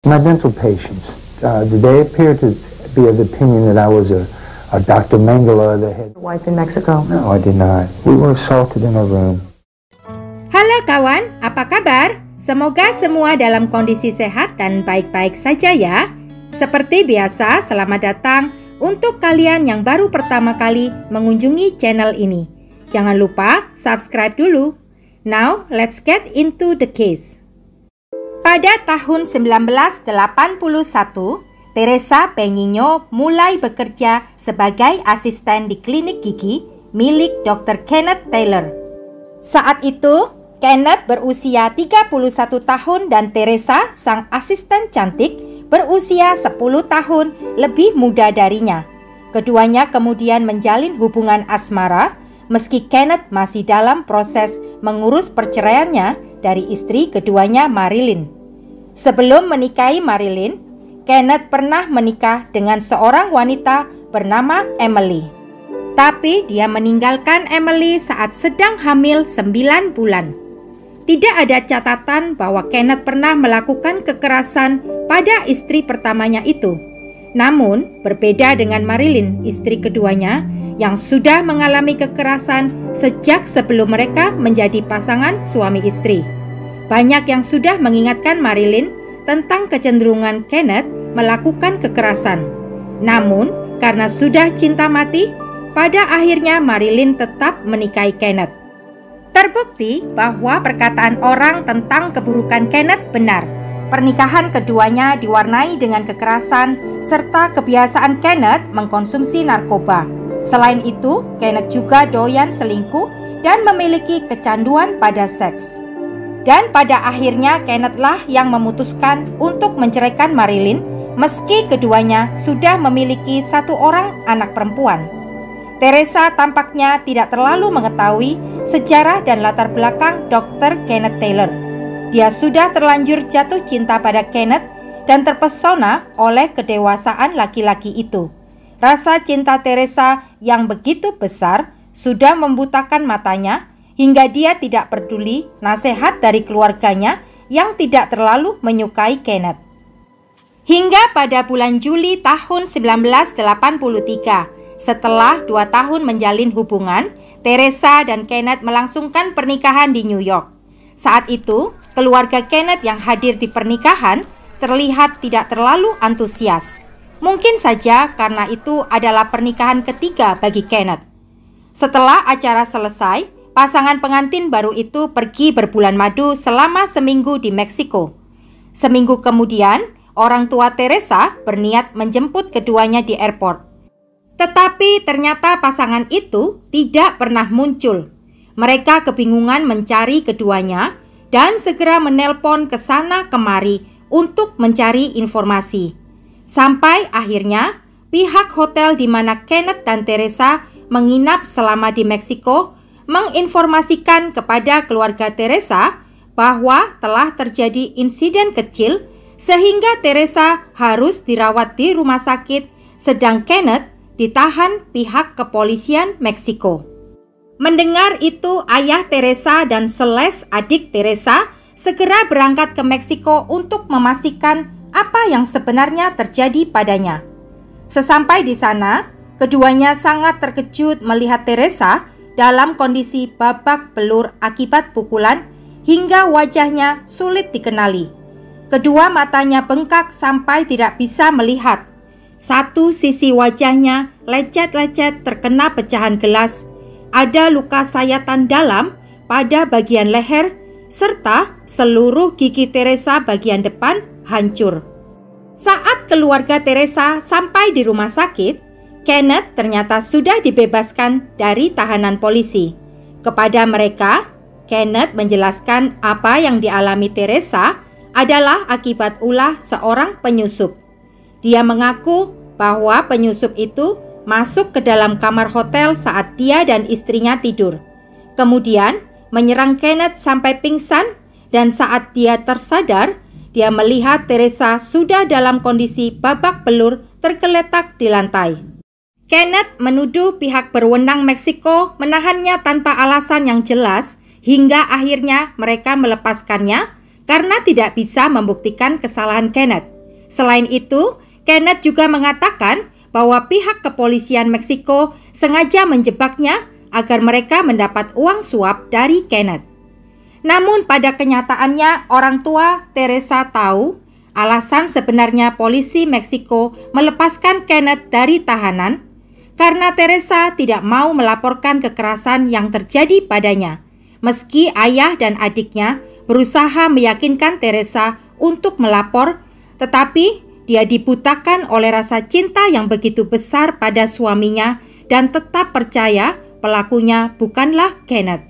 My dental patients, they appear to be of the opinion that I was a Dr. Mengele, the head wife in Mexico. No, I did not. We were assaulted in a room. Halo kawan, apa kabar? Semoga semua dalam kondisi sehat dan baik-baik saja ya. Seperti biasa, selamat datang untuk kalian yang baru pertama kali mengunjungi channel ini. Jangan lupa subscribe dulu. Now, let's get into the case. Pada tahun 1981, Teresa Peñino mulai bekerja sebagai asisten di klinik gigi milik Dr. Kenneth Taylor. Saat itu, Kenneth berusia 31 tahun dan Teresa, sang asisten cantik, berusia 10 tahun lebih muda darinya. Keduanya kemudian menjalin hubungan asmara meski Kenneth masih dalam proses mengurus perceraiannya dari istri keduanya, Marilyn. Sebelum menikahi Marilyn, Kenneth pernah menikah dengan seorang wanita bernama Emily. Tapi dia meninggalkan Emily saat sedang hamil 9 bulan. Tidak ada catatan bahwa Kenneth pernah melakukan kekerasan pada istri pertamanya itu. Namun, berbeda dengan Marilyn, istri keduanya, yang sudah mengalami kekerasan sejak sebelum mereka menjadi pasangan suami istri. Banyak yang sudah mengingatkan Marilyn tentang kecenderungan Kenneth melakukan kekerasan. Namun, karena sudah cinta mati, pada akhirnya Marilyn tetap menikahi Kenneth. Terbukti bahwa perkataan orang tentang keburukan Kenneth benar. Pernikahan keduanya diwarnai dengan kekerasan serta kebiasaan Kenneth mengkonsumsi narkoba. Selain itu, Kenneth juga doyan selingkuh dan memiliki kecanduan pada seks. Dan pada akhirnya Kenneth lah yang memutuskan untuk menceraikan Marilyn meski keduanya sudah memiliki satu orang anak perempuan. Teresa tampaknya tidak terlalu mengetahui sejarah dan latar belakang Dr. Kenneth Taylor. Dia sudah terlanjur jatuh cinta pada Kenneth dan terpesona oleh kedewasaan laki-laki itu. Rasa cinta Teresa yang begitu besar sudah membutakan matanya hingga dia tidak peduli nasihat dari keluarganya yang tidak terlalu menyukai Kenneth. Hingga pada bulan Juli tahun 1983, setelah 2 tahun menjalin hubungan, Teresa dan Kenneth melangsungkan pernikahan di New York. Saat itu, keluarga Kenneth yang hadir di pernikahan terlihat tidak terlalu antusias. Mungkin saja karena itu adalah pernikahan ketiga bagi Kenneth. Setelah acara selesai, pasangan pengantin baru itu pergi berbulan madu selama seminggu di Meksiko. Seminggu kemudian, orang tua Teresa berniat menjemput keduanya di airport. Tetapi ternyata pasangan itu tidak pernah muncul. Mereka kebingungan mencari keduanya dan segera menelpon ke sana kemari untuk mencari informasi. Sampai akhirnya pihak hotel di mana Kenneth dan Teresa menginap selama di Meksiko menginformasikan kepada keluarga Teresa bahwa telah terjadi insiden kecil sehingga Teresa harus dirawat di rumah sakit sedang Kenneth ditahan pihak kepolisian Meksiko. Mendengar itu, ayah Teresa dan Celeste, adik Teresa, segera berangkat ke Meksiko untuk memastikan apa yang sebenarnya terjadi padanya. Sesampai di sana, keduanya sangat terkejut melihat Teresa dalam kondisi babak belur akibat pukulan hingga wajahnya sulit dikenali. Kedua matanya bengkak sampai tidak bisa melihat. Satu sisi wajahnya lecet-lecet terkena pecahan gelas. Ada luka sayatan dalam pada bagian leher serta seluruh gigi Teresa bagian depan hancur. Saat keluarga Teresa sampai di rumah sakit, Kenneth ternyata sudah dibebaskan dari tahanan polisi. Kepada mereka, Kenneth menjelaskan apa yang dialami Teresa adalah akibat ulah seorang penyusup. Dia mengaku bahwa penyusup itu masuk ke dalam kamar hotel saat dia dan istrinya tidur. Kemudian menyerang Kenneth sampai pingsan dan saat dia tersadar, dia melihat Teresa sudah dalam kondisi babak belur tergeletak di lantai. Kenneth menuduh pihak berwenang Meksiko menahannya tanpa alasan yang jelas hingga akhirnya mereka melepaskannya karena tidak bisa membuktikan kesalahan Kenneth. Selain itu, Kenneth juga mengatakan bahwa pihak kepolisian Meksiko sengaja menjebaknya agar mereka mendapat uang suap dari Kenneth. Namun pada kenyataannya orang tua Teresa tahu alasan sebenarnya polisi Meksiko melepaskan Kenneth dari tahanan karena Teresa tidak mau melaporkan kekerasan yang terjadi padanya, meski ayah dan adiknya berusaha meyakinkan Teresa untuk melapor, tetapi dia dibutakan oleh rasa cinta yang begitu besar pada suaminya dan tetap percaya pelakunya bukanlah Kenneth.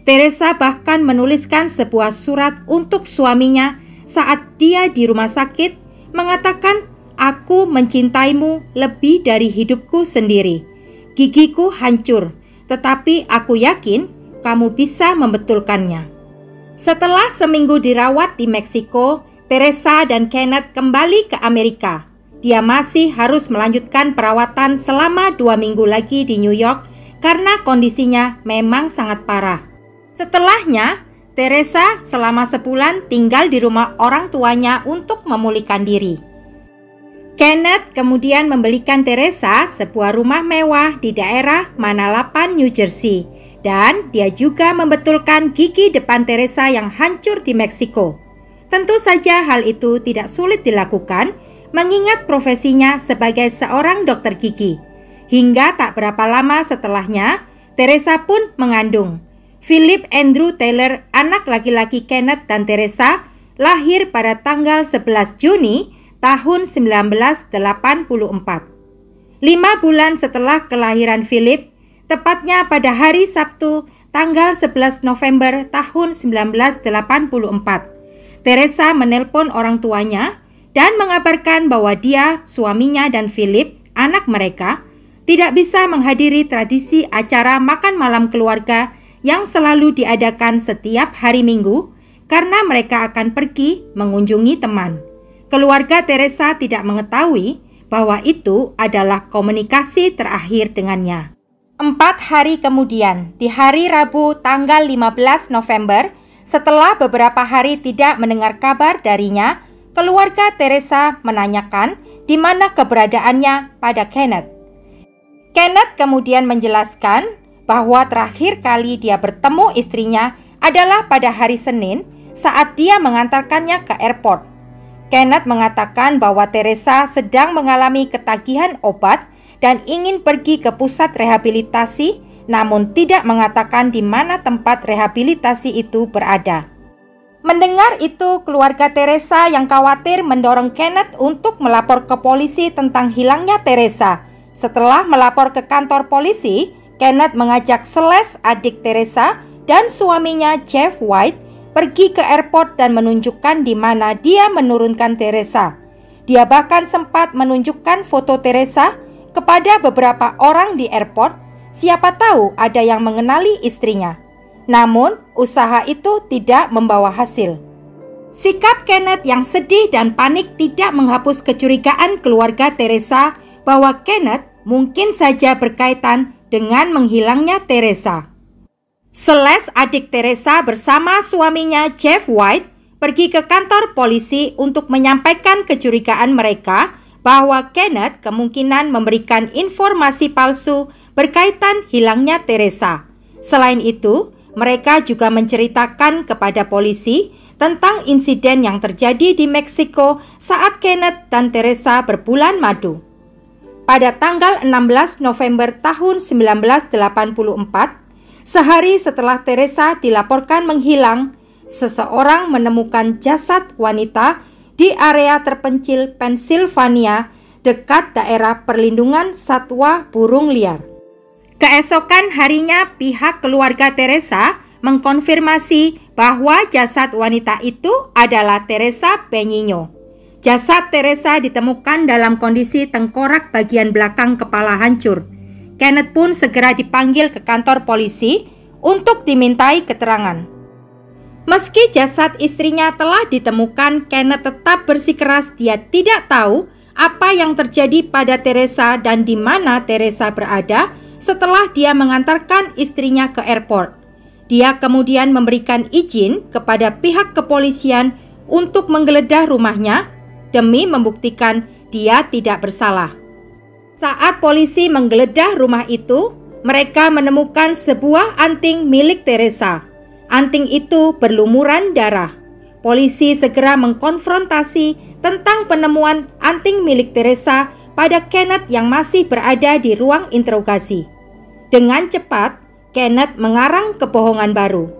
Teresa bahkan menuliskan sebuah surat untuk suaminya saat dia di rumah sakit, mengatakan, "Aku mencintaimu lebih dari hidupku sendiri. Gigiku hancur, tetapi aku yakin kamu bisa membetulkannya." Setelah seminggu dirawat di Meksiko, Teresa dan Kenneth kembali ke Amerika. Dia masih harus melanjutkan perawatan selama 2 minggu lagi di New York karena kondisinya memang sangat parah. Setelahnya, Teresa selama sebulan tinggal di rumah orang tuanya untuk memulihkan diri. Kenneth kemudian membelikan Teresa sebuah rumah mewah di daerah Manalapan, New Jersey, dan dia juga membetulkan gigi depan Teresa yang hancur di Meksiko. Tentu saja hal itu tidak sulit dilakukan mengingat profesinya sebagai seorang dokter gigi. Hingga tak berapa lama setelahnya, Teresa pun mengandung. Philip Andrew Taylor, anak laki-laki Kenneth dan Teresa, lahir pada tanggal 11 Juni tahun 1984. 5 bulan setelah kelahiran Philip, tepatnya pada hari Sabtu tanggal 11 November tahun 1984, Teresa menelpon orang tuanya dan mengabarkan bahwa dia, suaminya dan Philip, anak mereka, tidak bisa menghadiri tradisi acara makan malam keluarga yang selalu diadakan setiap hari Minggu karena mereka akan pergi mengunjungi teman. Keluarga Teresa tidak mengetahui bahwa itu adalah komunikasi terakhir dengannya. 4 hari kemudian, di hari Rabu tanggal 15 November, setelah beberapa hari tidak mendengar kabar darinya, keluarga Teresa menanyakan di mana keberadaannya pada Kenneth. Kenneth kemudian menjelaskan bahwa terakhir kali dia bertemu istrinya adalah pada hari Senin saat dia mengantarkannya ke airport. Kenneth mengatakan bahwa Teresa sedang mengalami ketagihan obat dan ingin pergi ke pusat rehabilitasi, namun tidak mengatakan di mana tempat rehabilitasi itu berada. Mendengar itu, keluarga Teresa yang khawatir mendorong Kenneth untuk melapor ke polisi tentang hilangnya Teresa. Setelah melapor ke kantor polisi, Kenneth mengajak Celeste, adik Teresa, dan suaminya Jeff White pergi ke airport dan menunjukkan di mana dia menurunkan Teresa. Dia bahkan sempat menunjukkan foto Teresa kepada beberapa orang di airport, siapa tahu ada yang mengenali istrinya. Namun, usaha itu tidak membawa hasil. Sikap Kenneth yang sedih dan panik tidak menghapus kecurigaan keluarga Teresa bahwa Kenneth mungkin saja berkaitan dengan menghilangnya Teresa. Celeste, adik Teresa bersama suaminya Jeff White pergi ke kantor polisi untuk menyampaikan kecurigaan mereka bahwa Kenneth kemungkinan memberikan informasi palsu berkaitan hilangnya Teresa. Selain itu, mereka juga menceritakan kepada polisi tentang insiden yang terjadi di Meksiko saat Kenneth dan Teresa berbulan madu. Pada tanggal 16 November tahun 1984, sehari setelah Teresa dilaporkan menghilang, seseorang menemukan jasad wanita di area terpencil Pennsylvania dekat daerah perlindungan satwa burung liar. Keesokan harinya, pihak keluarga Teresa mengkonfirmasi bahwa jasad wanita itu adalah Teresa Benigno. Jasad Teresa ditemukan dalam kondisi tengkorak bagian belakang kepala hancur. Kenneth pun segera dipanggil ke kantor polisi untuk dimintai keterangan. Meski jasad istrinya telah ditemukan, Kenneth tetap bersikeras dia tidak tahu apa yang terjadi pada Teresa dan di mana Teresa berada setelah dia mengantarkan istrinya ke airport. Dia kemudian memberikan izin kepada pihak kepolisian untuk menggeledah rumahnya demi membuktikan dia tidak bersalah. Saat polisi menggeledah rumah itu, mereka menemukan sebuah anting milik Teresa. Anting itu berlumuran darah. Polisi segera mengkonfrontasi tentang penemuan anting milik Teresa pada Kenneth yang masih berada di ruang interogasi. Dengan cepat, Kenneth mengarang kebohongan baru.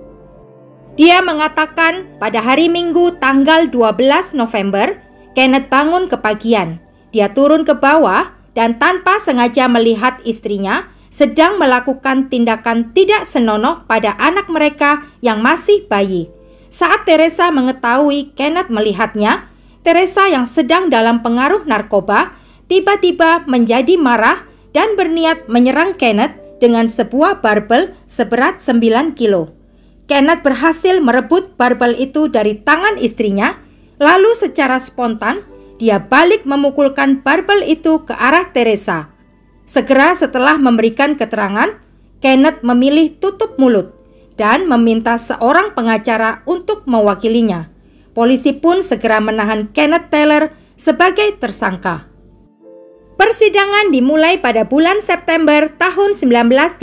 Dia mengatakan pada hari Minggu tanggal 12 November, Kenneth bangun kepagian. Dia turun ke bawah dan tanpa sengaja melihat istrinya sedang melakukan tindakan tidak senonoh pada anak mereka yang masih bayi. Saat Teresa mengetahui Kenneth melihatnya, Teresa yang sedang dalam pengaruh narkoba tiba-tiba menjadi marah dan berniat menyerang Kenneth dengan sebuah barbel seberat 9 kilo. Kenneth berhasil merebut barbel itu dari tangan istrinya, lalu secara spontan dia balik memukulkan barbel itu ke arah Teresa. Segera setelah memberikan keterangan, Kenneth memilih tutup mulut dan meminta seorang pengacara untuk mewakilinya. Polisi pun segera menahan Kenneth Taylor sebagai tersangka. Persidangan dimulai pada bulan September tahun 1985.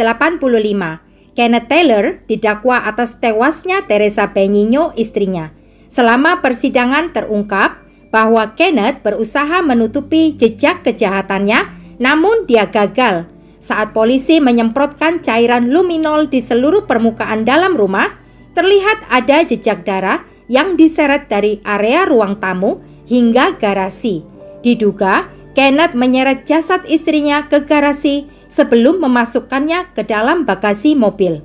Kenneth Taylor didakwa atas tewasnya Teresa Benigno, istrinya. Selama persidangan terungkap bahwa Kenneth berusaha menutupi jejak kejahatannya, namun dia gagal. Saat polisi menyemprotkan cairan luminol di seluruh permukaan dalam rumah, terlihat ada jejak darah yang diseret dari area ruang tamu hingga garasi. Diduga Kenneth menyeret jasad istrinya ke garasi sebelum memasukkannya ke dalam bagasi mobil.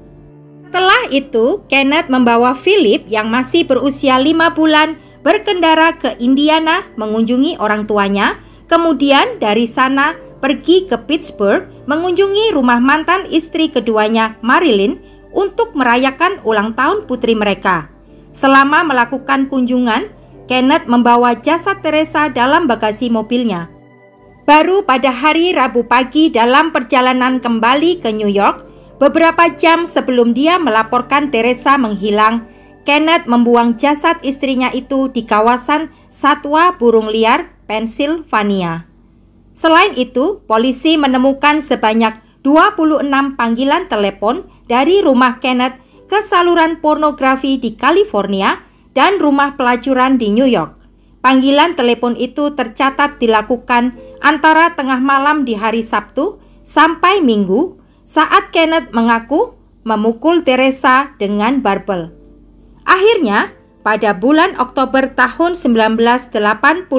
Setelah itu, Kenneth membawa Philip yang masih berusia 5 bulan berkendara ke Indiana mengunjungi orang tuanya, kemudian dari sana pergi ke Pittsburgh mengunjungi rumah mantan istri keduanya, Marilyn, untuk merayakan ulang tahun putri mereka. Selama melakukan kunjungan, Kenneth membawa jasad Teresa dalam bagasi mobilnya. Baru pada hari Rabu pagi dalam perjalanan kembali ke New York, beberapa jam sebelum dia melaporkan Teresa menghilang, Kenneth membuang jasad istrinya itu di kawasan Satwa Burung Liar, Pennsylvania. Selain itu, polisi menemukan sebanyak 26 panggilan telepon dari rumah Kenneth ke saluran pornografi di California dan rumah pelacuran di New York. Panggilan telepon itu tercatat dilakukan antara tengah malam di hari Sabtu sampai Minggu saat Kenneth mengaku memukul Teresa dengan barbel. Akhirnya, pada bulan Oktober tahun 1985,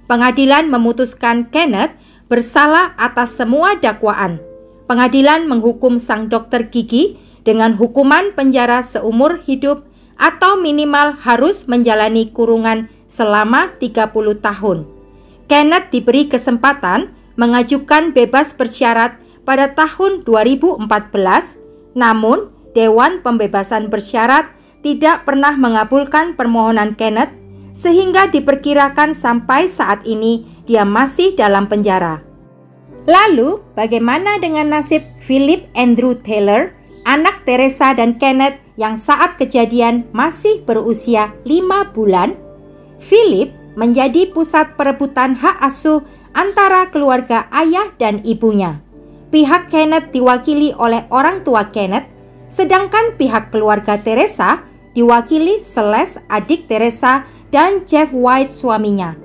pengadilan memutuskan Kenneth bersalah atas semua dakwaan. Pengadilan menghukum sang dokter gigi dengan hukuman penjara seumur hidup atau minimal harus menjalani kurungan selama 30 tahun. Kenneth diberi kesempatan mengajukan bebas bersyarat pada tahun 2014, namun Dewan Pembebasan Bersyarat tidak pernah mengabulkan permohonan Kenneth, sehingga diperkirakan sampai saat ini dia masih dalam penjara. Lalu, bagaimana dengan nasib Philip Andrew Taylor, anak Teresa dan Kenneth yang saat kejadian masih berusia 5 bulan? Philip menjadi pusat perebutan hak asuh antara keluarga ayah dan ibunya. Pihak Kenneth diwakili oleh orang tua Kenneth, sedangkan pihak keluarga Teresa diwakili Celeste, adik Teresa, dan Jeff White, suaminya.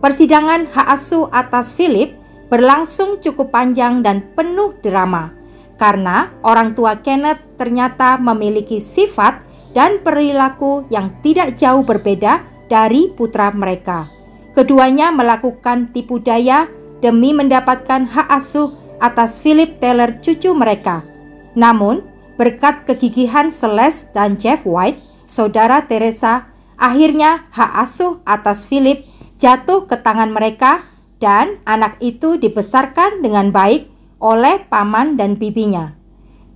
Persidangan hak asuh atas Philip berlangsung cukup panjang dan penuh drama, karena orang tua Kenneth ternyata memiliki sifat dan perilaku yang tidak jauh berbeda dari putra mereka. Keduanya melakukan tipu daya demi mendapatkan hak asuh atas Philip Taylor, cucu mereka. Namun, berkat kegigihan Celeste dan Jeff White, saudara Teresa, akhirnya hak asuh atas Philip jatuh ke tangan mereka dan anak itu dibesarkan dengan baik oleh paman dan bibinya.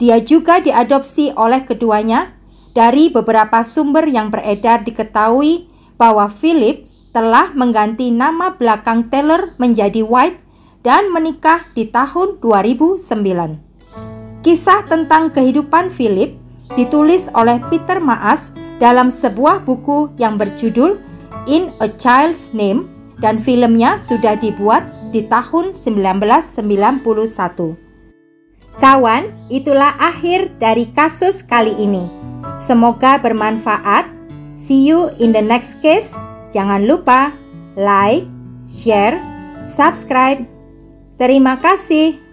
Dia juga diadopsi oleh keduanya. Dari beberapa sumber yang beredar diketahui bahwa Philip telah mengganti nama belakang Taylor menjadi White dan menikah di tahun 2009. Kisah tentang kehidupan Philip ditulis oleh Peter Maas dalam sebuah buku yang berjudul In a Child's Name, dan filmnya sudah dibuat di tahun 1991. Kawan, itulah akhir dari kasus kali ini. Semoga bermanfaat. See you in the next case. Jangan lupa like, share, subscribe. Terima kasih.